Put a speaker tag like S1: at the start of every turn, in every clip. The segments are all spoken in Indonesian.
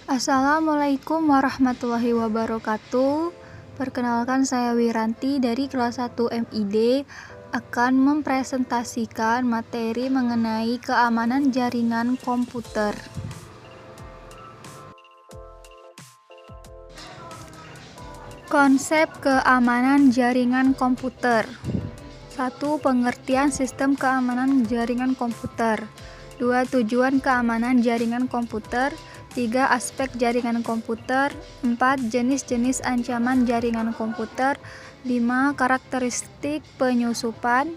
S1: Assalamualaikum warahmatullahi wabarakatuh. Perkenalkan, saya Wiranti dari kelas 1 MID akan mempresentasikan materi mengenai keamanan jaringan komputer. Konsep keamanan jaringan komputer. 1. Pengertian sistem keamanan jaringan komputer. 2. Tujuan keamanan jaringan komputer. 3. Aspek jaringan komputer. 4. Jenis-jenis ancaman jaringan komputer. 5. Karakteristik penyusupan.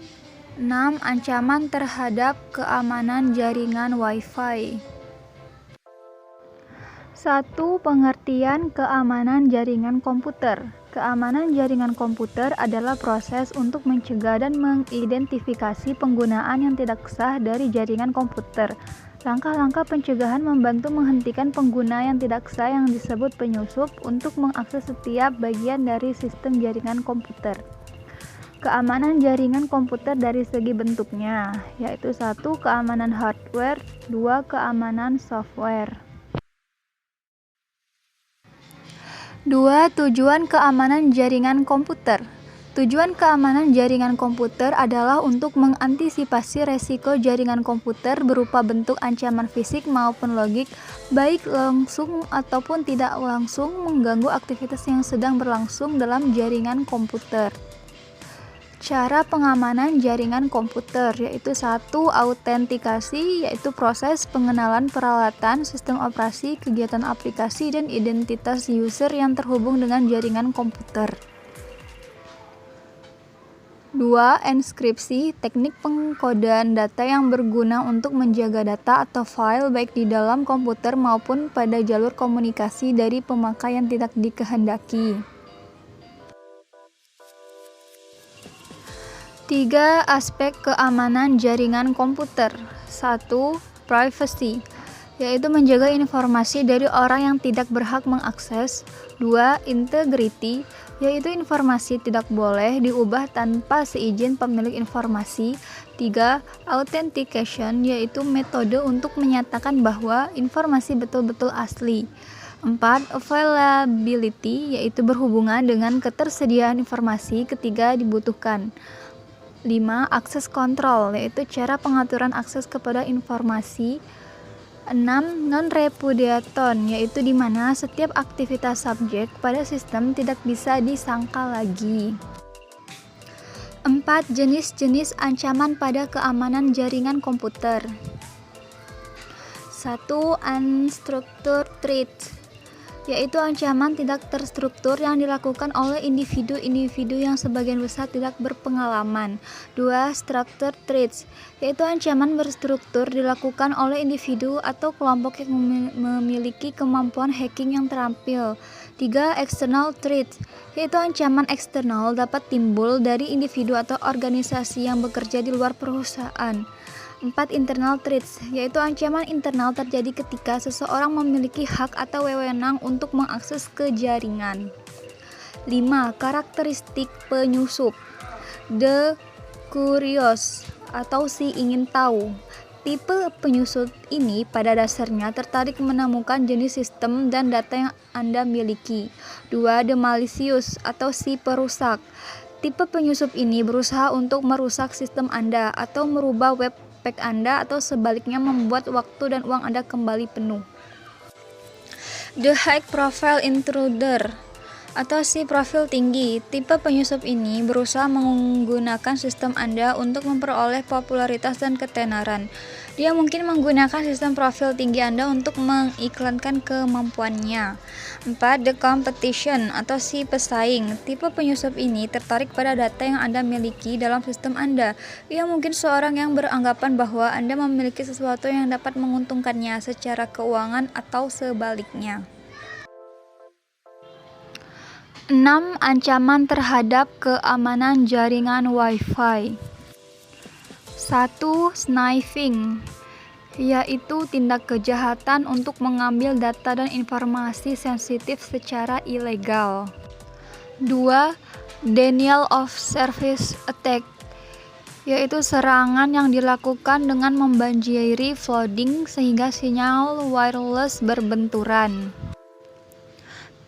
S1: 6. Ancaman terhadap keamanan jaringan Wi-Fi. 1. Pengertian keamanan jaringan komputer. Keamanan jaringan komputer adalah proses untuk mencegah dan mengidentifikasi penggunaan yang tidak sah dari jaringan komputer. Langkah-langkah pencegahan membantu menghentikan pengguna yang tidak sah yang disebut penyusup untuk mengakses setiap bagian dari sistem jaringan komputer. Keamanan jaringan komputer dari segi bentuknya, yaitu 1. Keamanan hardware, 2. Keamanan software. 2. Tujuan keamanan jaringan komputer. Tujuan keamanan jaringan komputer adalah untuk mengantisipasi resiko jaringan komputer berupa bentuk ancaman fisik maupun logik, baik langsung ataupun tidak langsung mengganggu aktivitas yang sedang berlangsung dalam jaringan komputer. Cara pengamanan jaringan komputer, yaitu 1. Autentikasi, yaitu proses pengenalan peralatan, sistem operasi, kegiatan aplikasi, dan identitas user yang terhubung dengan jaringan komputer. 2. Enskripsi, teknik pengkodean data yang berguna untuk menjaga data atau file baik di dalam komputer maupun pada jalur komunikasi dari pemakai yang tidak dikehendaki. 3. Aspek keamanan jaringan komputer. 1. Privacy, yaitu menjaga informasi dari orang yang tidak berhak mengakses. 2. Integrity, yaitu informasi tidak boleh diubah tanpa seizin pemilik informasi. 3. Authentication, yaitu metode untuk menyatakan bahwa informasi betul-betul asli. 4. Availability, yaitu berhubungan dengan ketersediaan informasi ketika dibutuhkan. 5. Akses kontrol, yaitu cara pengaturan akses kepada informasi. 6. Non-repudiation, yaitu di mana setiap aktivitas subjek pada sistem tidak bisa disangkal lagi. 4. Jenis-jenis ancaman pada keamanan jaringan komputer. 1. Unstructured threats, yaitu ancaman tidak terstruktur yang dilakukan oleh individu-individu yang sebagian besar tidak berpengalaman. 2. Structured threats, yaitu ancaman berstruktur dilakukan oleh individu atau kelompok yang memiliki kemampuan hacking yang terampil. 3. External threats, yaitu ancaman eksternal dapat timbul dari individu atau organisasi yang bekerja di luar perusahaan. 4. Internal threats, yaitu ancaman internal terjadi ketika seseorang memiliki hak atau wewenang untuk mengakses ke jaringan. 5. Karakteristik penyusup. The curious, atau si ingin tahu. Tipe penyusup ini pada dasarnya tertarik menemukan jenis sistem dan data yang Anda miliki. 2. The malicious, atau si perusak. Tipe penyusup ini berusaha untuk merusak sistem Anda atau merubah web page Anda atau sebaliknya membuat waktu dan uang Anda kembali penuh. The high profile intruder, atau si profil tinggi. Tipe penyusup ini berusaha menggunakan sistem Anda untuk memperoleh popularitas dan ketenaran. Dia mungkin menggunakan sistem profil tinggi Anda untuk mengiklankan kemampuannya. 4. The competition, atau si pesaing. Tipe penyusup ini tertarik pada data yang Anda miliki dalam sistem Anda. Ia mungkin seorang yang beranggapan bahwa Anda memiliki sesuatu yang dapat menguntungkannya secara keuangan atau sebaliknya. 6. Ancaman terhadap keamanan jaringan Wi-Fi. 1. Sniffing, yaitu tindak kejahatan untuk mengambil data dan informasi sensitif secara ilegal. 2. Denial of service attack, yaitu serangan yang dilakukan dengan membanjiri flooding sehingga sinyal wireless berbenturan.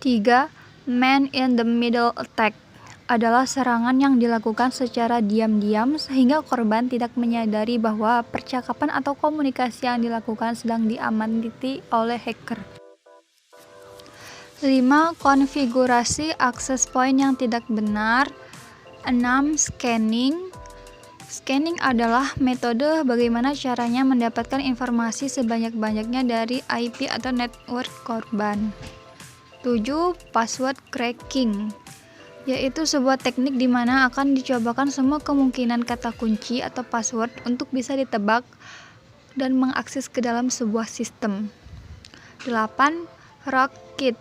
S1: 3. Man in the middle attack adalah serangan yang dilakukan secara diam-diam sehingga korban tidak menyadari bahwa percakapan atau komunikasi yang dilakukan sedang diamati oleh hacker. 5. Konfigurasi access point yang tidak benar. 6. Scanning. Scanning adalah metode bagaimana caranya mendapatkan informasi sebanyak-banyaknya dari IP atau network korban. 7. Password cracking, yaitu sebuah teknik di mana akan dicobakan semua kemungkinan kata kunci atau password untuk bisa ditebak dan mengakses ke dalam sebuah sistem. 8. Rootkit,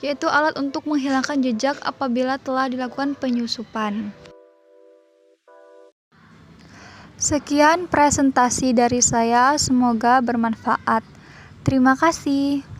S1: yaitu alat untuk menghilangkan jejak apabila telah dilakukan penyusupan. Sekian presentasi dari saya, semoga bermanfaat. Terima kasih.